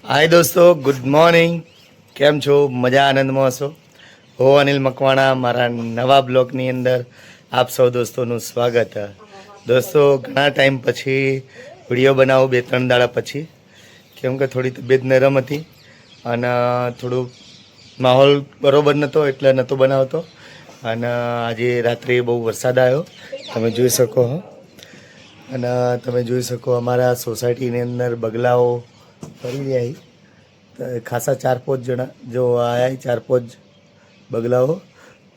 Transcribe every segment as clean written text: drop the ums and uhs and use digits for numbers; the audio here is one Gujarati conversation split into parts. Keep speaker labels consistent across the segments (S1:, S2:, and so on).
S1: हाय दोस्तों, गुड मॉर्निंग। केम छो? मजा आनंद में हशो। हो अनिल मकवाणा मारा नवा ब्लॉगनी अंदर आप सौ दोस्तों स्वागत है। दोस्तों घना टाइम पछी विडियो बनावो, 2-3 दाड़ा पछी, केम के थोड़ी तबीयत नरम थी अने थोड़ो माहौल बरोबर नतो એટલે નતો બનાવતો। અને આજે રાત્રે બહુ વરસાદ આવ્યો, તમે જોઈ શકો છો। અને તમે જોઈ શકો અમારા સોસાયટીની અંદર બગલાઓ ફરી રહ્યા। ખાસા 4-5 જણા જો આયા, 4-5 બગલાઓ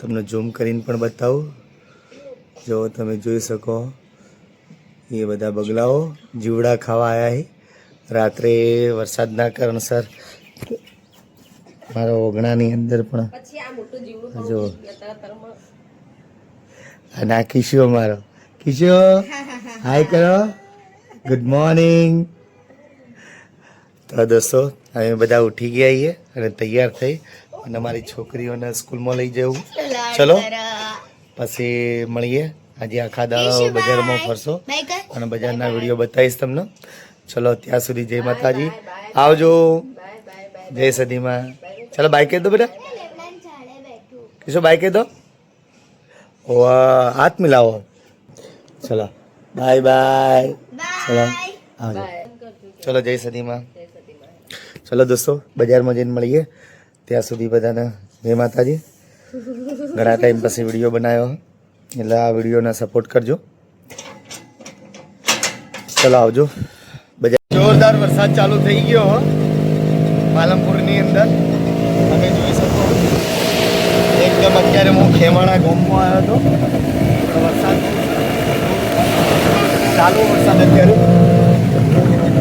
S1: તમને ઝૂમ કરીને પણ બતાવું। જો તમે જોઈ શકો એ બધા બગલાઓ જીવડા ખાવા આવ્યા છે। રાત્રે વરસાદના કારણસર મારા ઓગણાની અંદર પણ જો આ કિશો, મારો કિશો હાય કરો, ગુડ મોર્નિંગ। તો દોસ્તો અમે બધા ઉઠી ગયા છીએ અને તૈયાર થઈ અને મારી છોકરીઓને સ્કૂલમાં લઈ જવું। ચલો પછી મળીએ। આજે આખા દાડો બજારમાં ફરશો અને બજારના વિડીયો બતાવીશ તમને। ચલો ત્યાં સુધી જય માતાજી, આવજો, જય સદીમાં। ચલો બાય કહી દો બેટા, કિશો બાય કહી દો, ઓ હાથ મિલાવો। ચલો બાય બાય, ચલો આવજો, ચલો જય સદીમાં। चलो दोस्तों बजार में जैन મળીએ। ત્યાં સુધી બધાને જય માતાજી। ઘણા ટાઈમ પછી વિડીયો બનાવ્યો એટલે આ વિડીયોને સપોર્ટ કરજો। ચલો આવજો બજાર। જોરદાર વરસાદ ચાલુ થઈ ગયો પાલનપુરની અંદર, તમે જોઈ શકો એકદમ। અત્યારે હું ખેમાણા ગામમાં આવ્યો હતો, વરસાદ ચાલુ, વરસાદ અત્યારે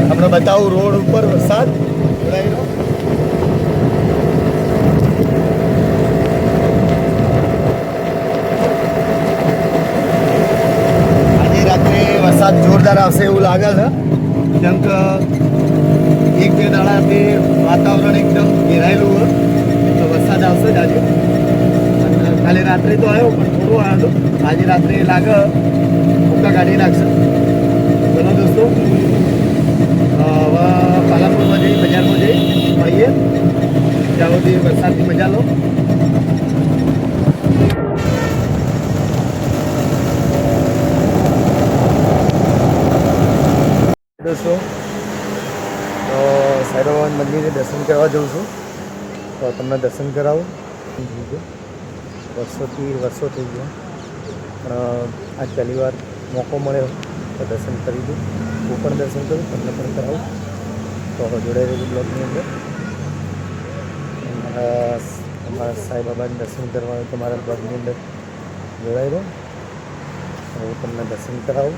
S1: તમને બતાવું રોડ ઉપર વરસાદ। આજે રાત્રે વરસાદ જોરદાર આવશે એવું લાગે છે, કેમ કે 1-2 દાડાથી વાતાવરણ એકદમ ઘેરાયેલું હોય તો વરસાદ આવશે જ આજે। કાલે રાત્રે તો આવ્યો પણ થોડો આવ્યો હતો, આજે રાત્રે લાગે ભૂકા કાઢી નાખશે। ચલો દોસ્તો હવે પાલનપુરમાં જઈ બજારમાં જઈ મળીએ, ત્યાં સુધી વરસાદની મજા લો। દોસ્તો તો સાઈબાબા મંદિરે દર્શન કરવા જાઉં છું, તો તમને દર્શન કરાવું। વર્ષો થઈ ગયા પણ આજ પહેલી વાર મોકો મળ્યો તો દર્શન કરી દઉં। હું પણ દર્શન કરું, તમને પણ કરાવું, તો જોડાઈ રહેવું બ્લોગની અંદર। અમારા સાંઈબાબાને દર્શન કરવા હોય તો મારા બ્લોગની અંદર જોડાઈ રહો, હું તમને દર્શન કરાવું।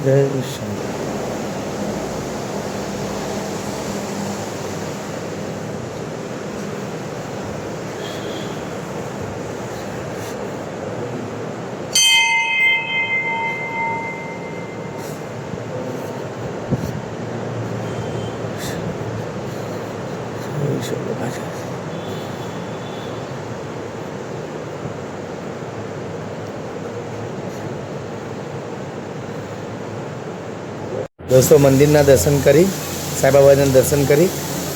S1: જય શંકર। दोस्तों मंदिरना दर्शन करी, साईबाबाना दर्शन करी,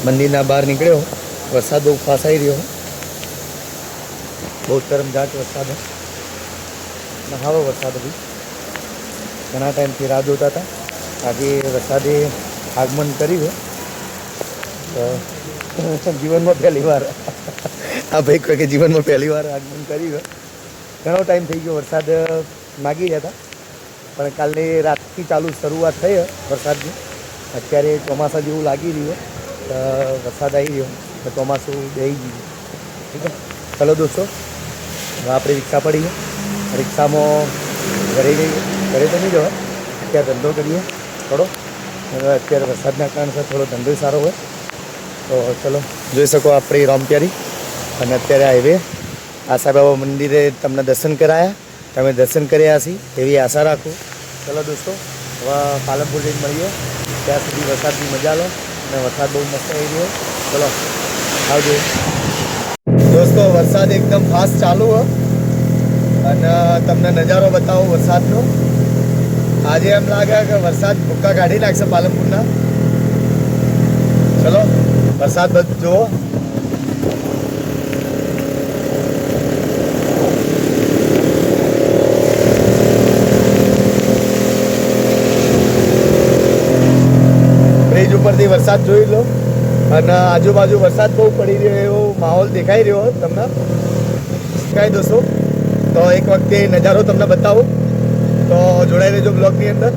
S1: मंदिरना बहार निकळ्यो। वरसाद बहुत फास्ट आई रह्यो, बहुत तरमझाट वरसाद है। नहावो वरसाद भी घना टाइम थी राह जोता था, आज वरसादे आगमन कर्युं तो जीवन में पहली बार आ भाई कहे जीवन में पहली बार आगमन कर्युं। घणो टाइम थी गयो वरसाद मागी रह्या था, पण कालनी रातथी चालू शरूआत थई वरसादनी। अत्यारे ચોમાસા જેવું લાગી રહ્યું, તો વરસાદ આવી રહ્યો તો ચોમાસું બેસી ગયું। ठीक है, चलो दोस्तों હવે આપણે રિક્ષા પડી ગઈ, રિક્ષામાં ઘરે જઈએ। ઘરે તો નહીં જવાય, અત્યારે ધંધો કરીએ થોડો, અત્યારે વરસાદના કારણસર થોડો ધંધો સારો હોય। તો ચલો જોઈ શકો આપણી રોમપ્યારી અને અત્યારે હાઈવે આશા બાબા મંદિરે તમને દર્શન કરાયા, તમે દર્શન કર્યા હશે એવી આશા રાખું. ચલો દોસ્તો, હવે પાલનપુર જઈને મળીએ. ત્યાં સુધી વરસાદની મજા લો, અને વરસાદ બહુ મસ્ત આવી રહ્યો. ચલો આવજો દોસ્તો. વરસાદ એકદમ ફાસ્ટ ચાલુ હોય અને તમને નજારો બતાવો વરસાદનો. આજે એમ લાગે કે વરસાદ ભૂક્કા કાઢી નાખશે પાલનપુરના. ચલો વરસાદ બધું જુઓ. બ્રિજ ઉપરથી વરસાદ જોઈ લો અને આજુબાજુ વરસાદ બહુ પડી રહ્યો એવો માહોલ દેખાઈ રહ્યો તમને. કાંઈ દોસ્તો, તો એક વખતે નજારો તમને બતાવું, તો જોડાઈ રહેજો બ્લોગની અંદર.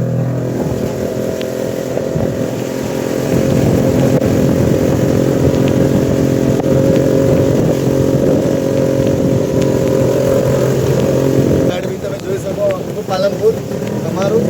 S1: તમે જોઈ શકો આખું પાલનપુર તમારું.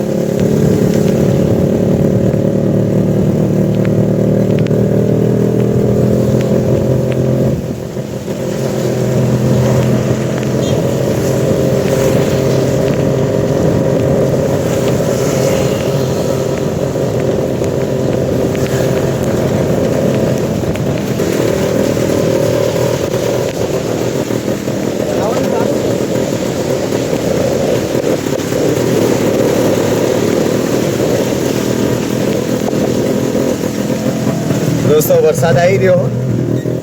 S1: દોસ્તો વરસાદ આવી રહ્યો,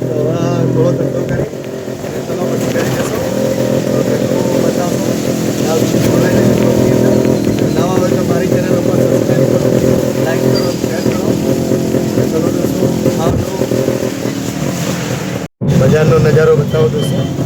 S1: તો થોડો ધંધો કરી અને ચલો પછી કરી જશો. નવા હોય તો મારી ચેનલ ઉપર સબસ્ક્રાઈબ કરો, લાઈક કરો, શેર કરો. ચલો દોસ્તો આવજો. બજારનો નજારો બતાવો દોસ્તો.